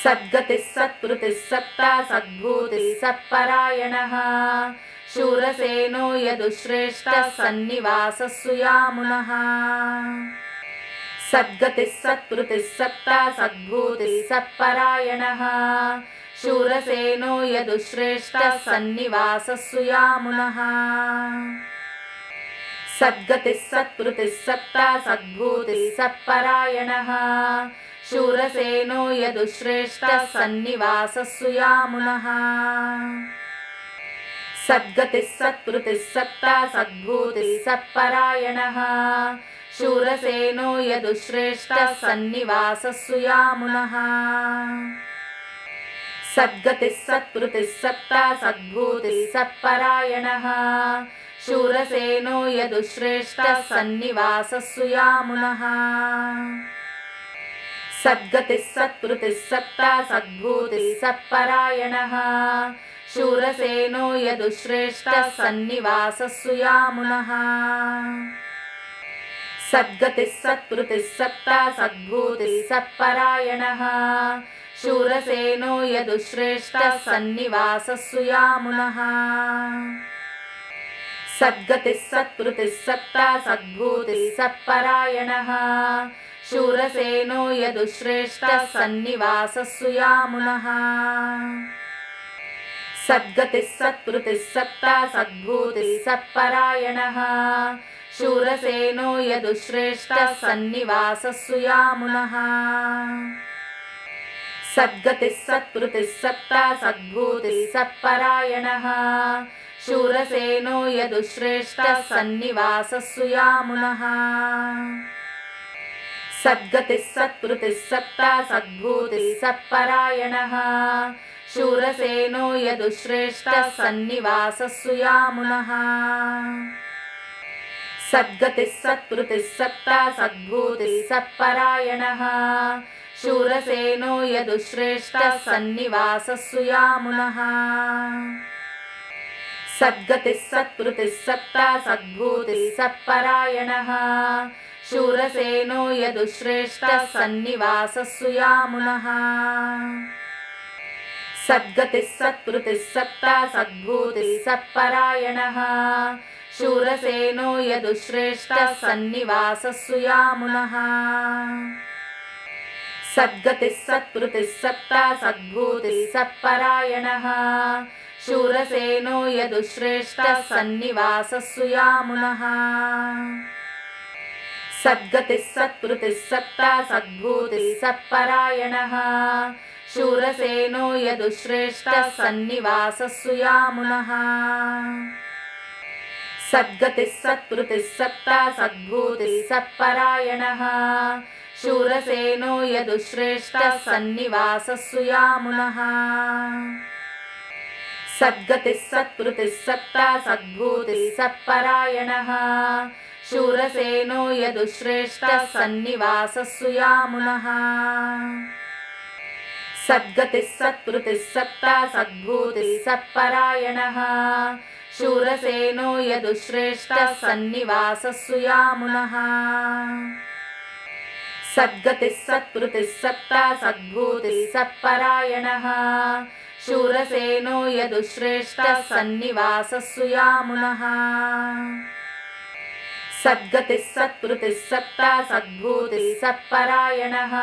सद्गतिः सत्कृतिः सत्ता सद्भूतिः सत्परायणः शूरसेनो यदुश्रेष्ठः सन्निवासः सुयामुनः। सद्गतिः सत्कृतिः सत्ता सद्भूतिः सत्परायणः शूरसेनो यदुश्रेष्ठः सन्निवासः सुयामुनः। सद्गतिः सत्कृतिः सत्ता सद्भूतिः सत्परायणः शूरसेनो यदुश्रेष्ठः सन्निवासः सुयामुनः। सद्गतिः सत्कृतिः सत्ता सद्भूतिः सत्परायणः शूरसेनो यदुश्रेष्ठः सन्निवासः सुयामुनः। सद्गतिः सत्कृतिः सत्ता सद्भूतिः सत्परायणः शूरसेनो यदुश्रेष्ठः सन्निवासः सुयामुनः। सद्गतिः सत्कृतिः सत्ता सद्भूतिः सत्परायणः शूरसेनो यदुश्रेष्ठः सन्निवासः सुयामुनः। सद्गतिः सत्कृतिः सत्ता सद्भूतिः सत्परायणः शूरसेनो यदुश्रेष्ठः सन्निवासः सुयामुनः। सद्गतिः सत्कृतिः सत्ता सद्भूतिः सत्परायणः शूरसेनो यदुश्रेष्ठः सन्निवासः सुयामुनः। सद्गतिः सत्कृतिः सत्ता सद्भूतिः सत्परायणः शूरसेनो यदुश्रेष्ठः सन्निवासः सुयामुनः। सद्गतिः सत्कृतिः सत्ता सद्भूतिः सत्परायणः शूरसेनो यदुश्रेष्ठः सन्निवासः सुयामुनः। सद्गतिः सत्कृतिः सत्ता सद्भूतिः सत्परायणः शूरसेनो यदुश्रेष्ठः सन्निवासः सुयामुनः। सद्गतिः सत्कृतिः सत्ता सद्भूतिः सत्परायणः शूरसेनो यदुश्रेष्ठः सन्निवासः सुयामुनः। सद्गतिः सत्कृतिः सत्ता सद्भूतिः सत्परायणः शूरसेनो यदुश्रेष्ठः सन्निवासः सुयामुनः। सद्गतिः सत्कृतिः सत्ता सद्भूतिः सत्परायणः शूरसेनो यदुश्रेष्ठः सन्निवासः सुयामुनः। सद्गतिः सत्कृतिः सत्ता सद्भूतिः सत्परायणः शूरसेनो यदुश्रेष्ठः सन्निवासः सुयामुनः। सद्गतिः सत्कृतिः सत्ता सद्भूतिः सत्परायणः शूरसेनो यदुश्रेष्ठः सन्निवासः सुयामुनः। सद्गतिः सत्कृतिः सत्ता सद्भूतिः सत्परायणः शूरसेनो यदुश्रेष्ठः सन्निवासः सुयामुनः। सद्गतिः सत्कृतिः सत्ता सद्भूतिः सत्परायणः शूरसेनो यदुश्रेष्ठः सन्निवासः सुयामुनः। सद्गतिः सत्कृतिः सत्ता सद्भूतिः सत्परायणः शूरसेनो यदुश्रेष्ठः सन्निवासः सुयामुनः। सद्गतिः सत्कृतिः सत्ता सद्भूतिः सत्परायणः शूरसेनो यदुश्रेष्ठः सन्निवासः सुयामुनः। सद्गतिः सत्कृतिः सत्ता सद्भूतिः सत्परायणः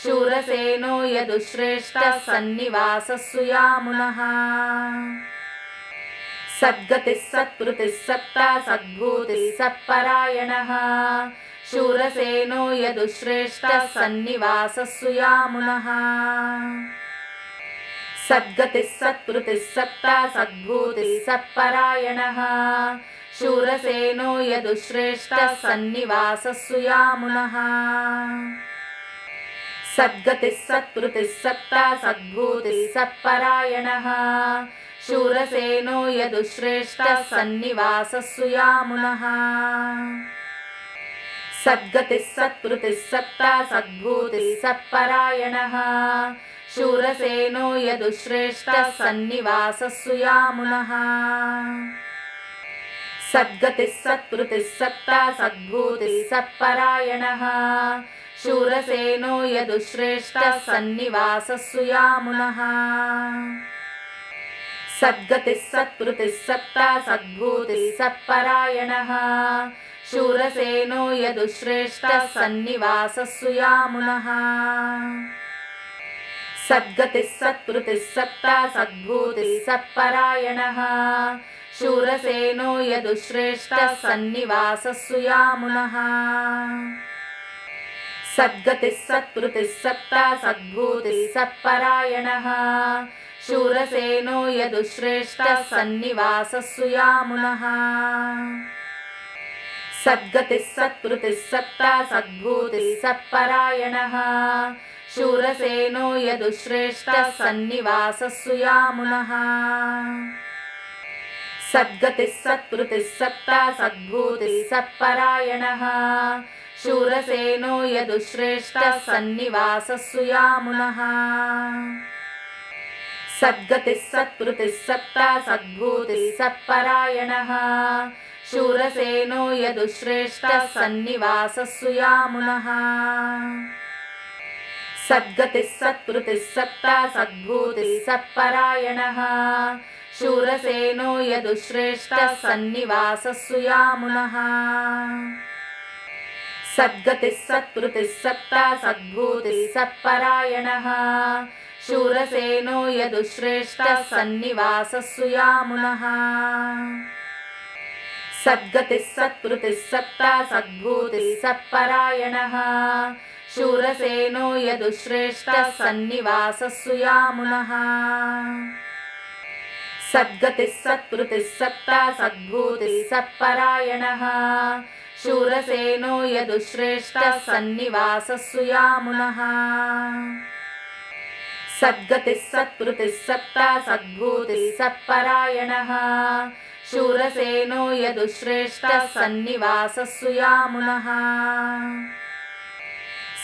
शूरसेनो यदुश्रेष्ठः सन्निवासः सुयामुनः। सद्गतिः सत्कृतिः सत्ता सद्भूतिः सत्परायणः शूरसेनो यदुश्रेष्ठः सन्निवासः सुयामुनः। सद्गतिः सत्कृतिः सत्ता सद्भूतिः सत्परायणः शूरसेनो यदुश्रेष्ठः सन्निवासः सुयामुनः। सद्गतिः सत्कृतिः सत्ता सद्भूतिः सत्परायणः शूरसेनो यदुश्रेष्ठः सन्निवासः सुयामुनः। सद्गतिः सत्कृतिः सत्ता सद्भूतिः सत्परायणः शूरसेनो यदुश्रेष्ठः सन्निवासः सुयामुनः। सद्गतिः सत्कृतिः सत्ता सद्भूतिः सत्परायणः शूरसेनो यदुश्रेष्ठः सन्निवासः सुयामुनः सद्गतिः सत्कृतिः सत्ता सद्भूतिः सत्परायणः शूरसेनो यदुश्रेष्ठः सन्निवासः सुयामुनः सद्गतिः सत्कृतिः सत्ता सद्भूतिः सत्परायणः शूरसेनो यदुश्रेष्ठः सन्निवासः सुयामुनः सद्गतिः सत्कृतिः सत्ता सद्भूतिः सत्परायणः शूरसेनो यदुश्रेष्ठः सन्निवासः सुयामुनः सद्गतिः सत्कृतिः सत्ता सद्भूतिः सत्परायणः शूरसेनो यदुश्रेष्ठः सन्निवासः सुयामुनः सद्गतिः सत्कृतिः सत्ता सद्भूतिः सत्परायणः शूरसेनो यदुश्रेष्ठः सन्निवासः सुयामुनः सद्गतिः सत्कृतिः सत्ता सद्भूतिः सत्परायणः शूरसेनो यदुश्रेष्ठः सन्निवासः सुयामुनः सद्गतिः सत्कृतिः सत्ता सद्भूतिः सत्परायणः शूरसेनो यदुश्रेष्ठः सन्निवासः सुयामुनः सद्गतिः सत्कृतिः सत्ता सद्भूतिः सत्परायणः शूरसेनो यदुश्रेष्ठः सन्निवासः सुयामुनः सद्गतिः सत्कृतिः सत्ता सद्भूतिः सत्परायणः शूरसेनो यदुश्रेष्ठः सन्निवासः सुयामुनः सद्गतिः सत्कृतिः सत्ता सद्भूतिः सत्परायणः शूरसेनो यदुश्रेष्ठः सन्निवासः सुयामुनः सद्गतिः सत्कृतिः सत्ता सद्भूतिः सत्परायणः शूरसेनो यदुश्रेष्ठः सन्निवासः सुयामुनः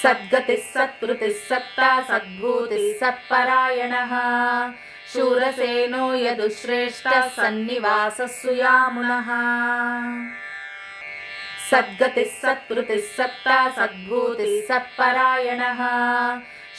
सद्गतिः सत्कृतिः सत्ता सद्भूतिः सत्परायणः शूरसेनो यदुश्रेष्ठः सन्निवासः सुयामुनः सद्गतिः सत्कृतिः सत्ता सद्भूतिः सत्परायणः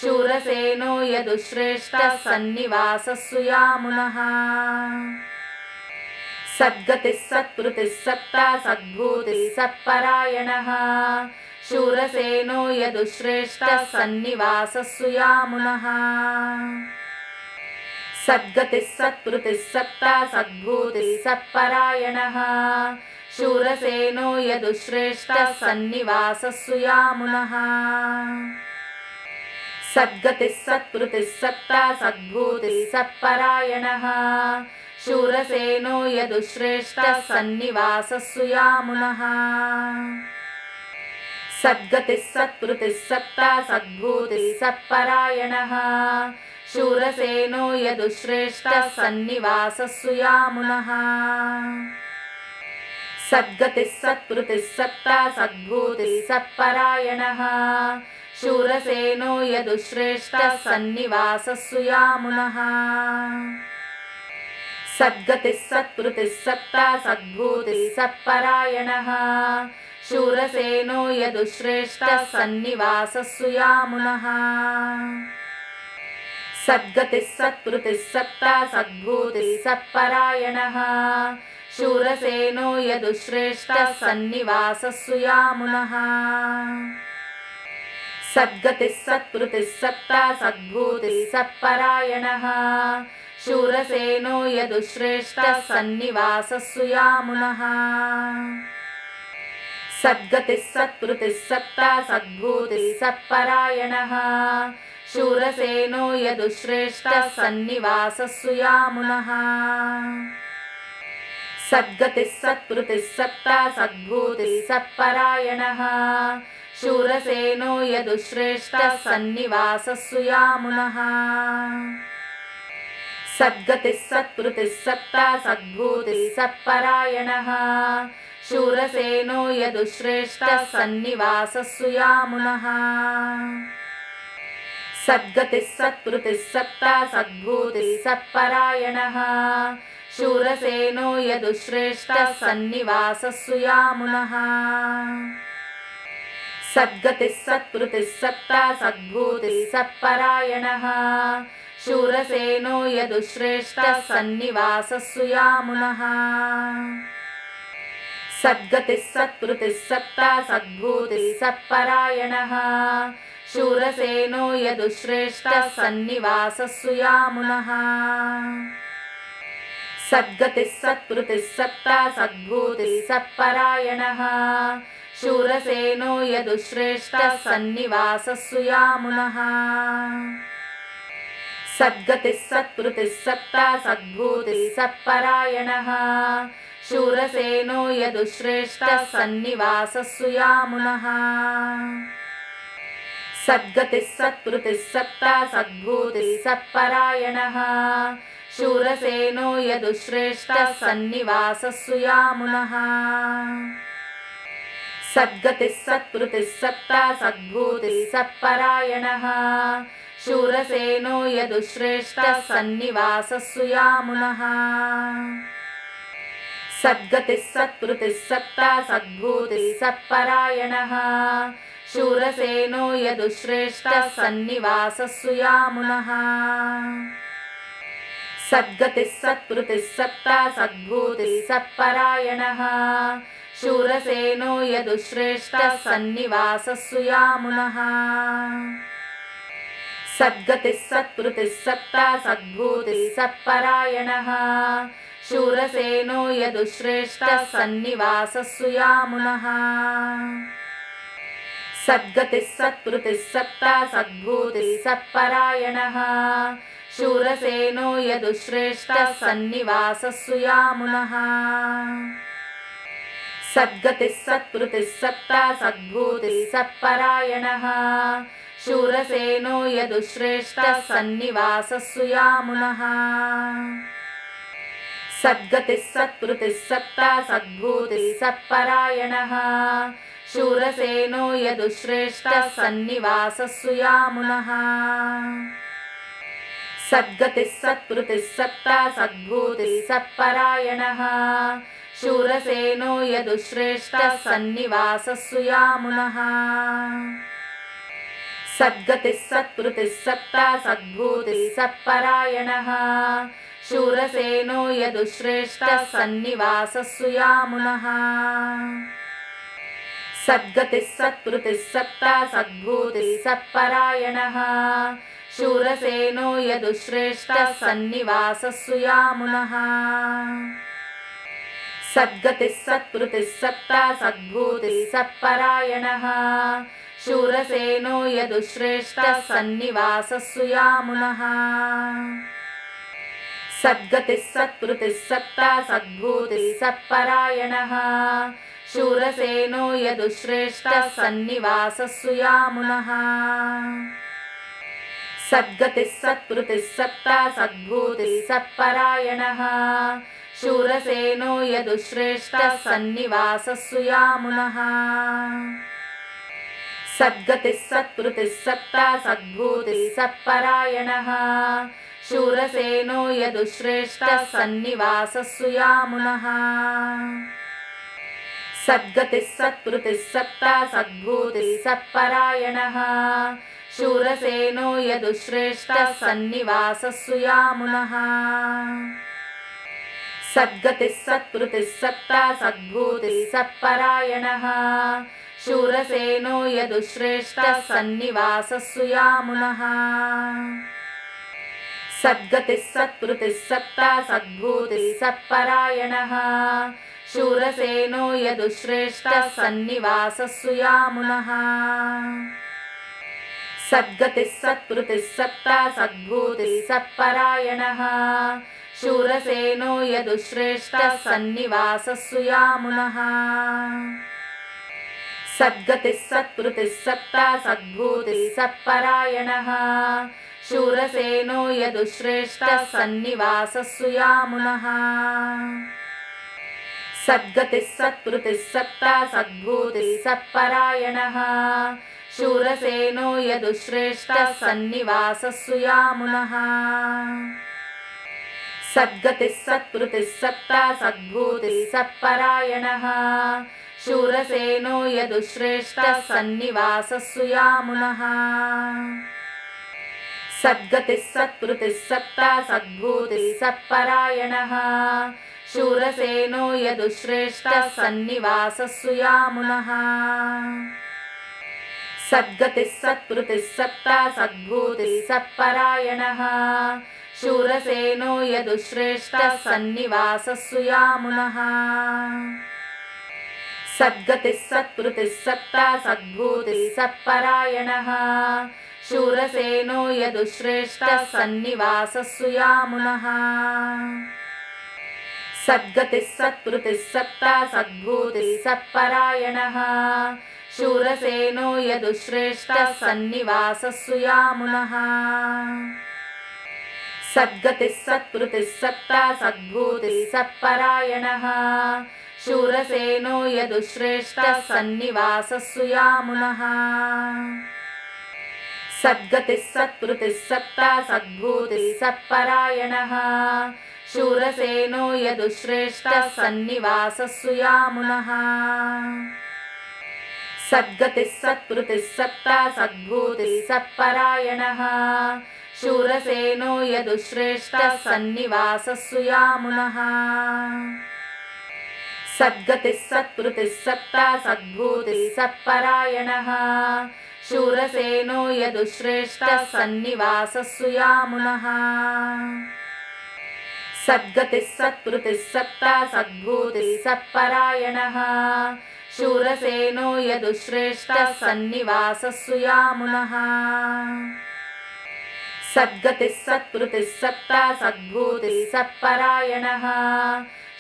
शूरसेनो यदुश्रेष्ठः सन्निवासः सुयामुनः सद्गतिः सत्कृतिः सत्ता सद्भूतिः सत्परायणः शूरसेनो यदुश्रेष्ठः सन्निवासः सुयामुनः सद्गतिः सत्कृतिः सत्ता सद्भूतिः सत्परायणः शूरसेनो यदुश्रेष्ठः सन्निवासः सुयामुनः सद्गतिः सत्कृतिः सत्ता सद्भूतिः सत्परायणः शूरसेनो यदुश्रेष्ठः सन्निवासः सुयामुनः सद्गतिः सत्कृतिः सत्ता सद्भूतिः सत्परायणः शूरसेनो यदुश्रेष्ठः सन्निवासः सुयामुनः सद्गतिः सत्कृतिः सत्ता सद्भूतिः सत्परायणः शूरसेनो यदुश्रेष्ठः सन्निवासः सुयामुनः सद्गतिः सत्कृतिः सत्ता सद्भूतिः सत्परायणः शूरसेनो यदुश्रेष्ठः सन्निवासः सुयामुनः सद्गतिः सत्कृतिः सत्ता सद्भूतिः सत्परायणः शूरसेनो यदुश्रेष्ठः सन्निवासः सुयामुनः सद्गतिः सत्कृतिः सत्ता सद्भूतिः सत्परायणः शूरसेनो यदुश्रेष्ठः सन्निवासः सुयामुनः सद्गतिः सत्कृतिः सत्ता सद्भूतिः सत्परायणः शूरसेनो यदुश्रेष्ठः सन्निवासः सुयामुनः सद्गतिः सत्कृतिः सत्ता सद्भूतिः सत्परायणः शूरसेनो यदुश्रेष्ठः सन्निवासः सुयामुनः सद्गतिः सत्कृतिः सत्ता सद्भूतिः सत्परायणः शूरसेनो यदुश्रेष्ठः सन्निवासः सुयामुनः सद्गतिः सत्कृतिः सत्ता सद्भूतिः सत्परायणः शूरसेनो यदुश्रेष्ठः सन्निवासः सुयामुनः सद्गतिः सत्कृतिः सत्ता सद्भूतिः सत्परायणः शूरसेनो यदुश्रेष्ठः सन्निवासः सुयामुनः सद्गतिः सत्कृतिः सत्ता सद्भूतिः सत्परायणः शूरसेनो यदुश्रेष्ठः सन्निवासः सुयामुनः सद्गतिः सत्कृतिः सत्ता सद्भूतिः सत्परायणः शूरसेनो यदुश्रेष्ठः सन्निवासः सुयामुनः सद्गतिः सत्कृतिः सत्ता सद्भूतिः सत्परायणः शूरसेनो यदुश्रेष्ठः सन्निवासः सुयामुनः सद्गतिः सत्कृतिः सत्ता सद्भूतिः सत्परायणः शूरसेनो यदुश्रेष्ठः सन्निवासः सुयामुनः सद्गतिः सत्कृतिः सत्ता सद्भूतिः सत्परायणः शूरसेनो यदुश्रेष्ठः सन्निवासः सुयामुनः सद्गतिः सत्कृतिः सत्ता सद्भूतिः सत्परायणः शूरसेनो यदुश्रेष्ठः सन्निवासः सुयामुनः सद्गतिः सत्कृतिः सत्ता सद्भूतिः सत्परायणः शूरसेनो यदुश्रेष्ठः सन्निवासः सुयामुनः सद्गतिः सत्कृतिः सत्ता सद्भूतिः सत्परायणः शूरसेनो यदुश्रेष्ठः सन्निवासः सुयामुनः सद्गतिः सत्कृतिः सत्ता सद्भूतिः सत्परायणः शूरसेनो यदुश्रेष्ठः सन्निवासः सुयामुनः सद्गतिः सत्कृतिः सत्ता सद्भूतिः सत्परायणः शूरसेनो यदुश्रेष्ठः सन्निवासः सुयामुनः सद्गतिः सत्कृतिः सत्ता सद्भूतिः सत्परायणः शूरसेनो यदुश्रेष्ठः सन्निवासः सुयामुनः सद्गतिः सत्कृतिः सत्ता सद्भूतिः सत्परायणः शूरसेनो यदुश्रेष्ठः सन्निवासः सुयामुनः सद्गतिः सत्कृतिः सत्ता सद्भूतिः सत्परायणः शूरसेनो यदुश्रेष्ठः सन्निवासः सुयामुनः सद्गतिः सत्कृतिः सत्ता सद्भूतिः सत्परायणः शूरसेनो यदुश्रेष्ठः सन्निवासः सुयामुनः सद्गतिः सत्कृतिः सत्ता सद्भूतिः सत्परायणः शूरसेनो यदुश्रेष्ठः सन्निवासः सुयामुनः सद्गतिः सत्कृतिः सत्ता सद्भूतिः सत्परायणः शूरसेनो यदुश्रेष्ठः सन्निवासः सुयामुनः सद्गतिः सत्कृतिः सत्ता सद्भूतिः सत्परायणः शूरसेनो यदुश्रेष्ठः सन्निवासः सुयामुनः सद्गतिः सत्कृतिः सत्ता सद्भूतिः सत्परायणः शूरसेनो यदुश्रेष्ठः सन्निवासः सुयामुनः सद्गतिः सत्कृतिः सत्ता सद्भूतिः सत्परायणः शूरसेनो यदुश्रेष्ठः सन्निवासः सुयामुनः सद्गतिः सत्कृतिः सत्ता सद्भूतिः सत्परायणः शूरसेनो यदुश्रेष्ठः सन्निवासः सुयामुनः सद्गतिः सत्कृतिः सत्ता सद्भूतिः सत्परायणः शूरसेनो यदुश्रेष्ठः सन्निवासः सुयामुनः सद्गतिः सत्कृतिः सत्ता सद्भूतिः सत्परायणः शूरसेनो यदुश्रेष्ठः सन्निवासः सुयामुनः सद्गतिः सत्कृतिः सत्ता सद्भूतिः सत्परायणः शूरसेनो यदुश्रेष्ठः सन्निवासः सुयामुनः सद्गतिः सत्कृतिः सत्ता सद्भूतिः सत्परायणः शूरसेनो यदुश्रेष्ठः सन्निवासः सुयामुनः सद्गतिः सत्कृतिः सत्ता सद्भूतिः सत्परायणः शूरसेनो यदुश्रेष्ठः सन्निवासः सुयामुनः सद्गतिः सत्कृतिः सत्ता सद्भूतिः सत्परायणः शूरसेनो यदुश्रेष्ठः सन्निवासः सुयामुनः सद्गतिः सत्कृतिः सत्ता सद्भूतिः सत्परायणः शूरसेनो यदुश्रेष्ठः सन्निवासः सुयामुनः सद्गतिः सत्कृतिः सत्ता सद्भूतिः सत्परायणः शूरसेनो यदुश्रेष्ठः सन्निवासः सुयामुनः सद्गतिः सत्कृतिः सत्ता सद्भूतिः सत्परायणः शूरसेनो यदुश्रेष्ठः सन्निवासः सुयामुनः सद्गतिः सत्कृतिः सत्ता सद्भूतिः सत्परायणः शूरसेनो यदुश्रेष्ठः सन्निवासः सुयामुनः सद्गतिः सत्कृतिः सत्ता सद्भूतिः सत्परायणः शूरसेनो यदुश्रेष्ठः सन्निवासः सुयामुनः सद्गतिः सत्कृतिः सत्ता सद्भूतिः सत्परायणः शूरसेनो यदुश्रेष्ठः सन्निवासः सुयामुनः सद्गतिः सत्कृतिः सत्ता सद्भूतिः सत्परायणः शूरसेनो यदुश्रेष्ठः सन्निवासः सुयामुनः सद्गतिः सत्कृतिः सत्ता सद्भूतिः सत्परायणः शूरसेनो यदुश्रेष्ठः सन्निवासः सुयामुनः सद्गतिः सत्कृतिः सत्ता सद्भूतिः सत्परायणः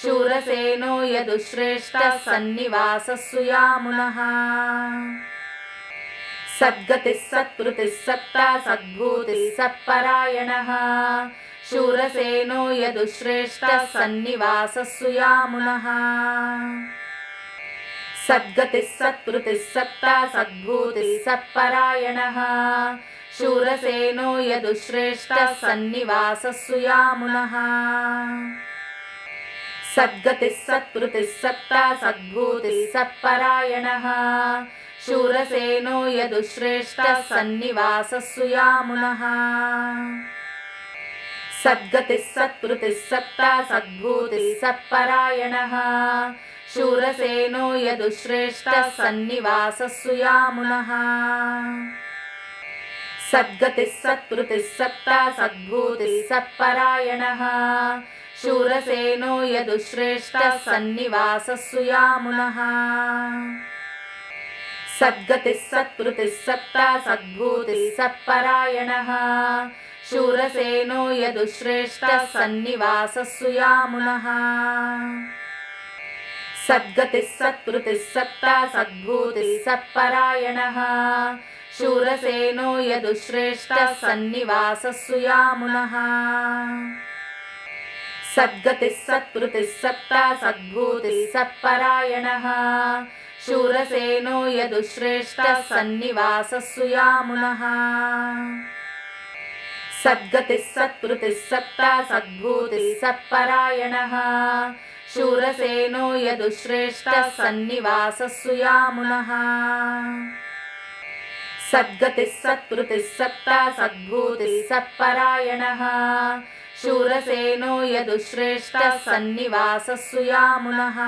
शूरसेनो यदुश्रेष्ठः सन्निवासः सुयामुनः सद्गतिः सत्कृतिः सत्ता सद्भूतिः सत्परायणः शूरसेनो यदुश्रेष्ठः सन्निवासः सुयामुनः सद्गतिः सत्कृतिः सत्ता सद्भूतिः सत्परायणः शूरसेनो यदुश्रेष्ठः सन्निवासः सुयामुनः सद्गतिः सत्कृतिः सत्ता सद्भूतिः सत्परायणः शूरसेनो यदुश्रेष्ठः सन्निवासः सुयामुनः सद्गतिः सत्कृतिः सत्ता सद्भूतिः सत्परायणः शूरसेनो यदुश्रेष्ठः सन्निवासः सुयामुनः सद्गतिः सत्कृतिः सत्ता सद्भूतिः सत्परायणः शूरसेनो यदुश्रेष्ठः सन्निवासः सुयामुनः सद्गतिः सत्कृतिः सत्ता सद्भूतिः सत्परायणः शूरसेनो यदुश्रेष्ठः सन्निवासः सुयामुनः सद्गतिः सत्कृतिः सत्ता सद्भूतिः सत्परायणः शूरसेनो यदुश्रेष्ठः सन्निवासः सुयामुनः सद्गतिः सत्कृतिः सत्ता सद्भूतिः सत्परायणः शूरसेनो यदुश्रेष्ठः सन्निवासः सुयामुनः सद्गतिः सत्कृतिः सत्ता सद्भूतिः सत्परायणः शूरसेनो यदुश्रेष्ठः सन्निवासः सुयामुनः सद्गतिः सत्कृतिः सत्ता सद्भूतिः सत्परायणः शूरसेनो यदुश्रेष्ठः सन्निवासः सुयामुनः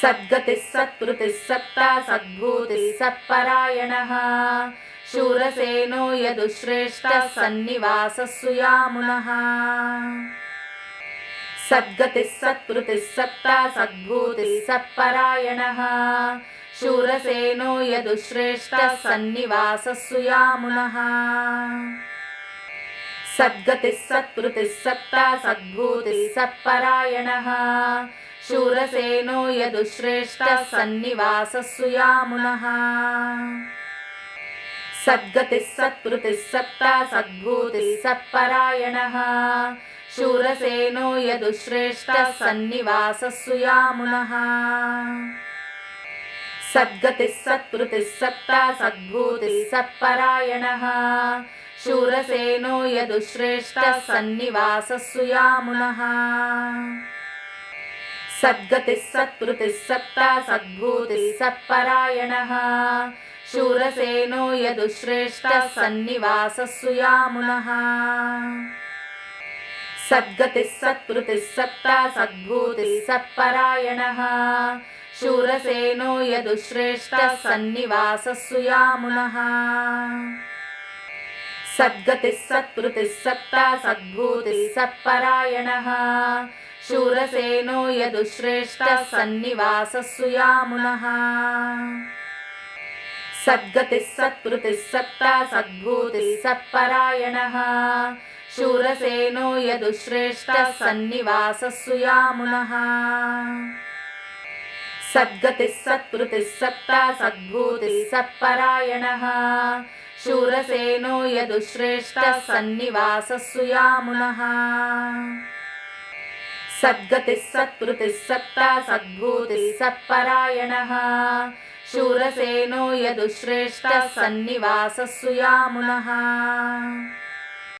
सद्गतिः सत्कृतिः सत्ता सद्भूतिः सत्परायणः शूरसेनो यदुश्रेष्ठः सन्निवासः सुयामुनः सद्गतिः सत्कृतिः सत्ता सद्भूतिः सत्परायणः शूरसेनो यदुश्रेष्ठः सन्निवासः सुयामुनः सद्गतिः सत्कृतिः सत्ता सद्भूतिः सत्परायणः शूरसेनो यदुश्रेष्ठः सन्निवासः सुयामुनः सद्गतिः सत्कृतिः सत्ता सद्भूतिः सत्परायणः शूरसेनो यदुश्रेष्ठः सन्निवासः सुयामुनः सद्गतिः सत्कृतिः सत्ता सद्भूतिः सत्परायणः शूरसेनो यदुश्रेष्ठः सन्निवासः सुयामुनः सद्गतिः सत्कृतिः सत्ता सद्भूतिः सत्परायणः शूरसेनो यदुश्रेष्ठः सन्निवासः सुयामुनः सद्गतिः सत्कृतिः सत्ता सद्भूतिः सत्परायणः शूरसेनो यदुश्रेष्ठः सन्निवासः सुयामुनः सद्गतिः सत्कृतिः सत्ता सद्भूतिः सत्परायणः शूरसेनो यदुश्रेष्ठः सन्निवासः सुयामुनः सद्गतिः सत्कृतिः सत्ता सद्भूतिः सत्परायणः शूरसेनो यदुश्रेष्ठः सन्निवासः सुयामुनः सद्गतिः सत्कृतिः सत्ता सद्भूतिः सत्परायणः शूरसेनो यदुश्रेष्ठः सन्निवासः सुयामुनः सद्गतिः सत्कृतिः सत्ता सद्भूतिः सत्परायणः शूरसेनो यदुश्रेष्ठः सन्निवासः सुयामुनः